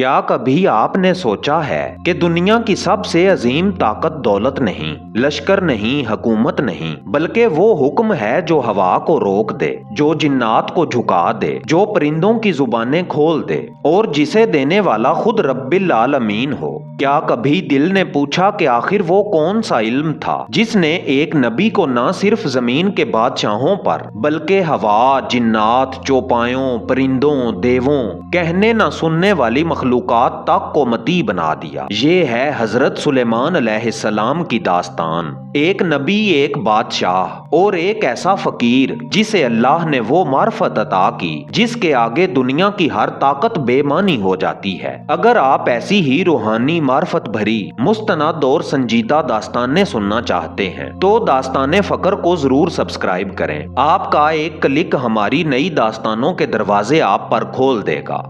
کیا کبھی آپ نے سوچا ہے کہ دنیا کی سب سے عظیم طاقت دولت نہیں، لشکر نہیں، حکومت نہیں، بلکہ وہ حکم ہے جو ہوا کو روک دے، جو جنات کو جھکا دے، جو پرندوں کی زبانیں کھول دے، اور جسے دینے والا خود رب العالمین ہو۔ کیا کبھی دل نے پوچھا کہ آخر وہ کون سا علم تھا جس نے ایک نبی کو نہ صرف زمین کے بادشاہوں پر بلکہ ہوا، جنات، چوپایوں، پرندوں، دیووں، کہنے نہ سننے والی مخلوقات تک کو مطیع بنا دیا؟ یہ ہے حضرت سلیمان علیہ السلام کی داستان۔ ایک نبی، ایک بادشاہ اور ایک ایسا فقیر جسے اللہ نے وہ معرفت عطا کی جس کے آگے دنیا کی ہر طاقت بے معنی ہو جاتی ہے۔ اگر آپ ایسی ہی روحانی معرفت بھری، مستند اور سنجیدہ داستانیں سننا چاہتے ہیں تو داستان فقر کو ضرور سبسکرائب کریں۔ آپ کا ایک کلک ہماری نئی داستانوں کے دروازے آپ پر کھول دے گا۔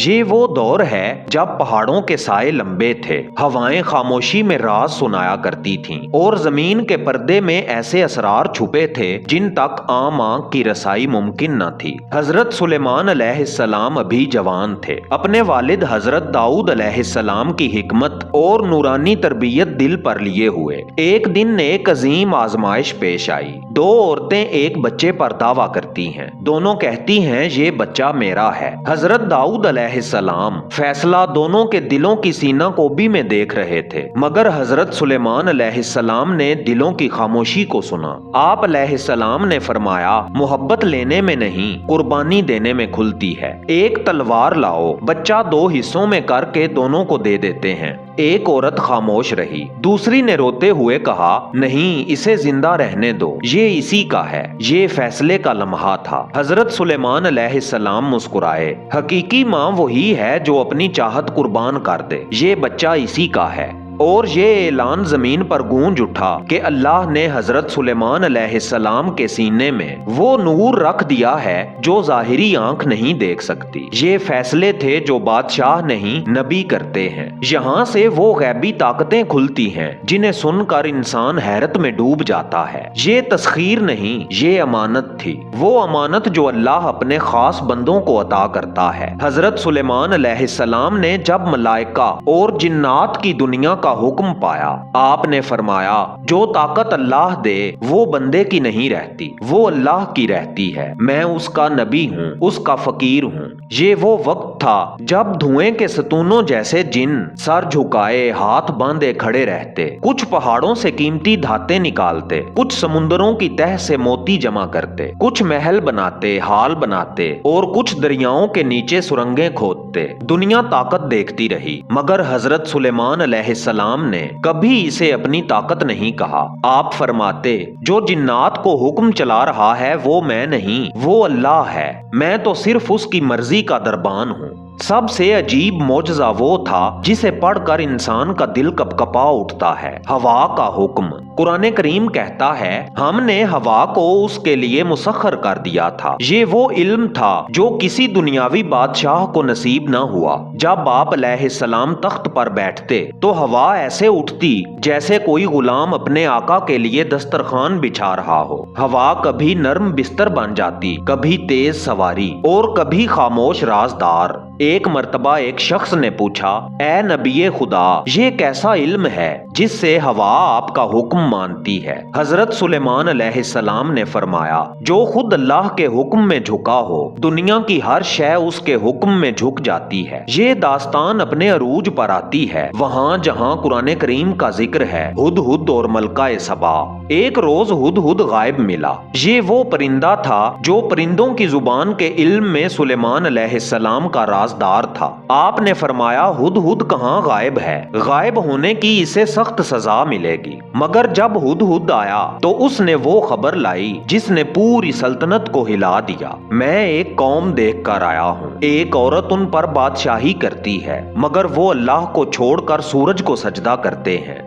یہ وہ دور ہے جب پہاڑوں کے سائے لمبے تھے، ہوائیں خاموشی میں راز سنایا کرتی تھیں، اور زمین کے پردے میں ایسے اسرار چھپے تھے جن تک عام آنکھ کی رسائی ممکن نہ تھی۔ حضرت سلیمان علیہ السلام ابھی جوان تھے۔ اپنے والد حضرت داؤد علیہ السلام کی حکمت اور نورانی تربیت دل پر لیے ہوئے ایک دن ایک عظیم آزمائش پیش آئی۔ دو عورتیں ایک بچے پر دعویٰ کرتی ہیں، دونوں کہتی ہیں یہ بچہ میرا ہے۔ حضرت داؤد علیہ السلام فیصلہ دونوں کے دلوں کی سینہ کوبی میں دیکھ رہے تھے، مگر حضرت سلیمان علیہ السلام نے دلوں کی خاموشی کو سنا۔ آپ علیہ السلام نے فرمایا، محبت لینے میں نہیں، قربانی دینے میں کھلتی ہے۔ ایک تلوار لاؤ، بچہ دو حصوں میں کر کے دونوں کو دے دیتے ہیں۔ ایک عورت خاموش رہی، دوسری نے روتے ہوئے کہا، نہیں، اسے زندہ رہنے دو، یہ اسی کا ہے۔ یہ فیصلے کا لمحہ تھا۔ حضرت سلیمان علیہ السلام مسکرائے، حقیقی ماں وہی ہے جو اپنی چاہت قربان کر دے، یہ بچہ اسی کا ہے۔ اور یہ اعلان زمین پر گونج اٹھا کہ اللہ نے حضرت سلیمان علیہ السلام کے سینے میں وہ نور رکھ دیا ہے جو ظاہری آنکھ نہیں دیکھ سکتی۔ یہ فیصلے تھے جو بادشاہ نہیں، نبی کرتے ہیں۔ یہاں سے وہ غیبی طاقتیں کھلتی ہیں جنہیں سن کر انسان حیرت میں ڈوب جاتا ہے۔ یہ تسخیر نہیں، یہ امانت تھی، وہ امانت جو اللہ اپنے خاص بندوں کو عطا کرتا ہے۔ حضرت سلیمان علیہ السلام نے جب ملائکہ اور جنات کی دنیا کا حکم پایا، آپ نے فرمایا، جو طاقت اللہ دے وہ بندے کی نہیں رہتی، وہ اللہ کی رہتی ہے۔ میں اس کا نبی ہوں، اس کا فقیر ہوں۔ یہ وہ وقت تھا جب دھوئیں کے ستونوں جیسے جن سر جھکائے، ہاتھ باندھے کھڑے رہتے، کچھ پہاڑوں سے قیمتی دھاتیں نکالتے، کچھ سمندروں کی تہ سے موتی جمع کرتے، کچھ محل بناتے، حال بناتے، اور کچھ دریاؤں کے نیچے سرنگیں کھودتے۔ دنیا طاقت دیکھتی رہی، مگر حضرت سلیمان علیہ السلام نے کبھی اسے اپنی طاقت نہیں کہا۔ آپ فرماتے، جو جنات کو حکم چلا رہا ہے وہ میں نہیں، وہ اللہ ہے، میں تو صرف اس کی مرضی کا دربان ہوں۔ سب سے عجیب معجزہ وہ تھا جسے پڑھ کر انسان کا دل کپکپا اٹھتا ہے، ہوا کا حکم۔ قرآن کریم کہتا ہے، ہم نے ہوا کو اس کے لیے مسخر کر دیا تھا۔ یہ وہ علم تھا جو کسی دنیاوی بادشاہ کو نصیب نہ ہوا۔ جب آپ علیہ السلام تخت پر بیٹھتے تو ہوا ایسے اٹھتی جیسے کوئی غلام اپنے آقا کے لیے دسترخوان بچھا رہا ہو۔ ہوا کبھی نرم بستر بن جاتی، کبھی تیز سواری، اور کبھی خاموش رازدار۔ ایک مرتبہ ایک شخص نے پوچھا، اے نبی خدا، یہ کیسا علم ہے جس سے ہوا آپ کا حکم مانتی ہے؟ حضرت سلیمان علیہ السلام نے فرمایا، جو خود اللہ کے حکم میں جھکا ہو، دنیا کی ہر شے اس کے حکم میں جھک جاتی ہے۔ یہ داستان اپنے عروج پر آتی ہے وہاں جہاں قرآن کریم کا ذکر ہے ہدہد اور ملکہ سبا۔ ایک روز ہدہد غائب ملا۔ یہ وہ پرندہ تھا جو پرندوں کی زبان کے علم میں سلیمان علیہ السلام کا رازدار تھا۔ آپ نے فرمایا، ہدہد کہاں غائب ہے؟ غائب ہونے کی اسے سخت سزا ملے گی۔ مگر جب ہدہد آیا تو اس نے وہ خبر لائی جس نے پوری سلطنت کو ہلا دیا۔ میں ایک قوم دیکھ کر آیا ہوں، ایک عورت ان پر بادشاہی کرتی ہے، مگر وہ اللہ کو چھوڑ کر سورج کو سجدہ کرتے ہیں۔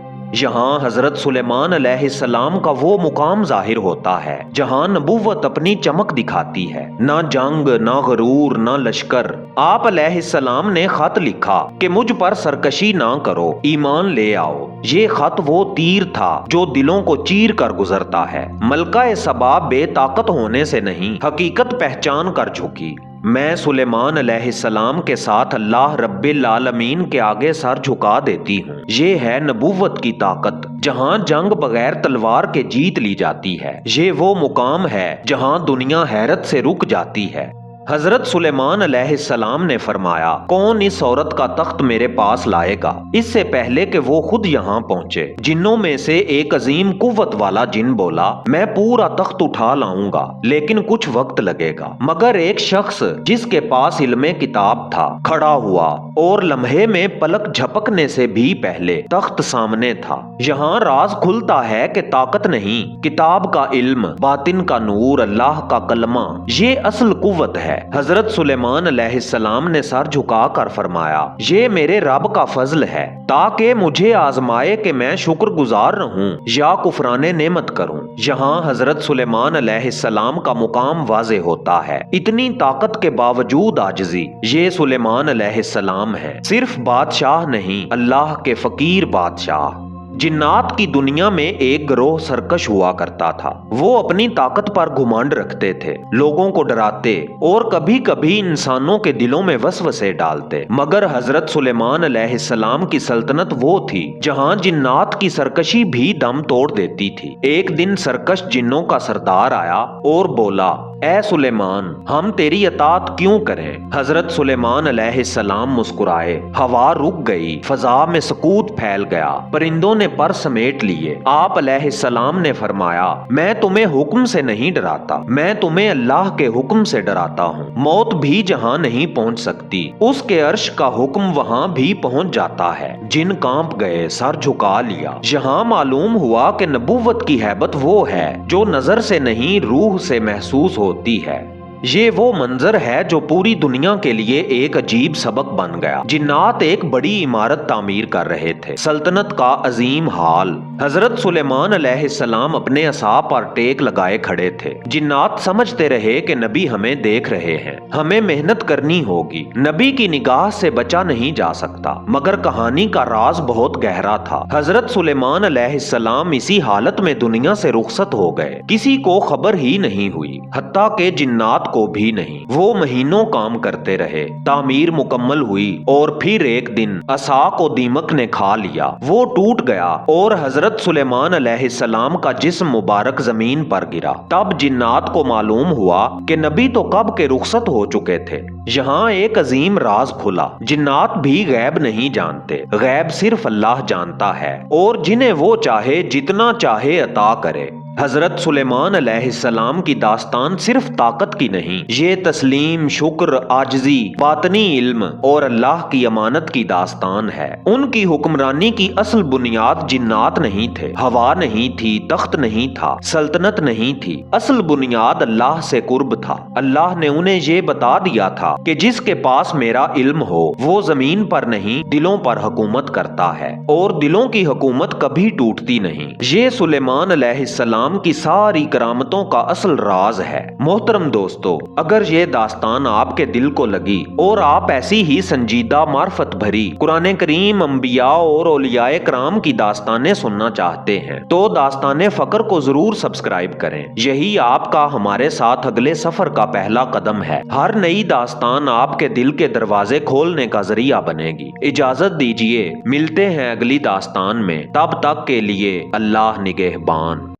یہاں حضرت سلیمان علیہ السلام کا وہ مقام ظاہر ہوتا ہے جہاں نبوت اپنی چمک دکھاتی ہے، نہ جنگ، نہ غرور، نہ لشکر۔ آپ علیہ السلام نے خط لکھا کہ مجھ پر سرکشی نہ کرو، ایمان لے آؤ۔ یہ خط وہ تیر تھا جو دلوں کو چیر کر گزرتا ہے۔ ملکہ سبا بے طاقت ہونے سے نہیں، حقیقت پہچان کر جھکی۔ میں سلیمان علیہ السلام کے ساتھ اللہ رب العالمین کے آگے سر جھکا دیتی ہوں۔ یہ ہے نبوت کی طاقت، جہاں جنگ بغیر تلوار کے جیت لی جاتی ہے۔ یہ وہ مقام ہے جہاں دنیا حیرت سے رک جاتی ہے۔ حضرت سلیمان علیہ السلام نے فرمایا، کون اس عورت کا تخت میرے پاس لائے گا؟ اس سے پہلے کہ وہ خود یہاں پہنچے، جنوں میں سے ایک عظیم قوت والا جن بولا، میں پورا تخت اٹھا لاؤں گا، لیکن کچھ وقت لگے گا۔ مگر ایک شخص جس کے پاس علم کتاب تھا کھڑا ہوا اور لمحے میں پلک جھپکنے سے بھی پہلے تخت سامنے تھا۔ یہاں راز کھلتا ہے کہ طاقت نہیں، کتاب کا علم، باطن کا نور، اللہ کا کلمہ، یہ اصل قوت ہے۔ حضرت سلیمان علیہ السلام نے سر جھکا کر فرمایا، یہ میرے رب کا فضل ہے تاکہ مجھے آزمائے کہ میں شکر گزار رہوں یا کفران نعمت کروں۔ یہاں حضرت سلیمان علیہ السلام کا مقام واضح ہوتا ہے۔ اتنی طاقت کے باوجود عاجزی، یہ سلیمان علیہ السلام ہے، صرف بادشاہ نہیں، اللہ کے فقیر بادشاہ۔ جنات کی دنیا میں ایک گروہ سرکش ہوا کرتا تھا۔ وہ اپنی طاقت پر گھمنڈ رکھتے تھے، لوگوں کو ڈراتے اور کبھی کبھی انسانوں کے دلوں میں وسوسے ڈالتے۔ مگر حضرت سلیمان علیہ السلام کی سلطنت وہ تھی جہاں جنات کی سرکشی بھی دم توڑ دیتی تھی۔ ایک دن سرکش جنوں کا سردار آیا اور بولا، اے سلیمان، ہم تیری اطاعت کیوں کریں؟ حضرت سلیمان علیہ السلام مسکرائے، ہوا رک گئی، فضا میں سکوت پھیل گیا، پرندوں نے پر سمیٹ لیے۔ آپ علیہ السلام نے فرمایا، میں تمہیں حکم سے نہیں ڈراتا، میں تمہیں اللہ کے حکم سے ڈراتا ہوں۔ موت بھی جہاں نہیں پہنچ سکتی، اس کے عرش کا حکم وہاں بھی پہنچ جاتا ہے۔ جن کانپ گئے، سر جھکا لیا۔ یہاں معلوم ہوا کہ نبوت کی ہیبت وہ ہے جو نظر سے نہیں، روح سے محسوس ہوتی ہے۔ یہ وہ منظر ہے جو پوری دنیا کے لیے ایک عجیب سبق بن گیا۔ جنات ایک بڑی عمارت تعمیر کر رہے تھے، سلطنت کا عظیم حال۔ حضرت سلیمان علیہ السلام اپنے عصا پر ٹیک لگائے کھڑے تھے۔ جنات سمجھتے رہے کہ نبی ہمیں دیکھ رہے ہیں، ہمیں محنت کرنی ہوگی، نبی کی نگاہ سے بچا نہیں جا سکتا۔ مگر کہانی کا راز بہت گہرا تھا۔ حضرت سلیمان علیہ السلام اسی حالت میں دنیا سے رخصت ہو گئے، کسی کو خبر ہی نہیں ہوئی، حتیٰ کہ جنات کو بھی نہیں۔ وہ مہینوں کام کرتے رہے، تعمیر مکمل ہوئی اور پھر ایک دن عصا کو دیمک نے کھا لیا، وہ ٹوٹ گیا اور حضرت سلیمان علیہ السلام کا جسم مبارک زمین پر گرا۔ تب جنات کو معلوم ہوا کہ نبی تو کب کے رخصت ہو چکے تھے۔ یہاں ایک عظیم راز کھلا، جنات بھی غیب نہیں جانتے، غیب صرف اللہ جانتا ہے اور جنہیں وہ چاہے جتنا چاہے عطا کرے۔ حضرت سلیمان علیہ السلام کی داستان صرف طاقت کی نہیں، یہ تسلیم، شکر، عاجزی، باطنی علم اور اللہ کی امانت کی داستان ہے۔ ان کی حکمرانی کی اصل بنیاد جنات نہیں تھے، ہوا نہیں تھی، تخت نہیں تھا، سلطنت نہیں تھی، اصل بنیاد اللہ سے قرب تھا۔ اللہ نے انہیں یہ بتا دیا تھا کہ جس کے پاس میرا علم ہو وہ زمین پر نہیں دلوں پر حکومت کرتا ہے، اور دلوں کی حکومت کبھی ٹوٹتی نہیں۔ یہ سلیمان علیہ السلام کی ساری کرامتوں کا اصل راز ہے۔ محترم دوستو، اگر یہ داستان آپ کے دل کو لگی اور آپ ایسی ہی سنجیدہ معرفت بھری قرآن کریم، انبیاء اور اولیاء کرام کی داستانیں سننا چاہتے ہیں تو داستان فقر کو ضرور سبسکرائب کریں۔ یہی آپ کا ہمارے ساتھ اگلے سفر کا پہلا قدم ہے۔ ہر نئی داستان آپ کے دل کے دروازے کھولنے کا ذریعہ بنے گی۔ اجازت دیجیے، ملتے ہیں اگلی داستان میں، تب تک کے لیے اللہ نگہبان۔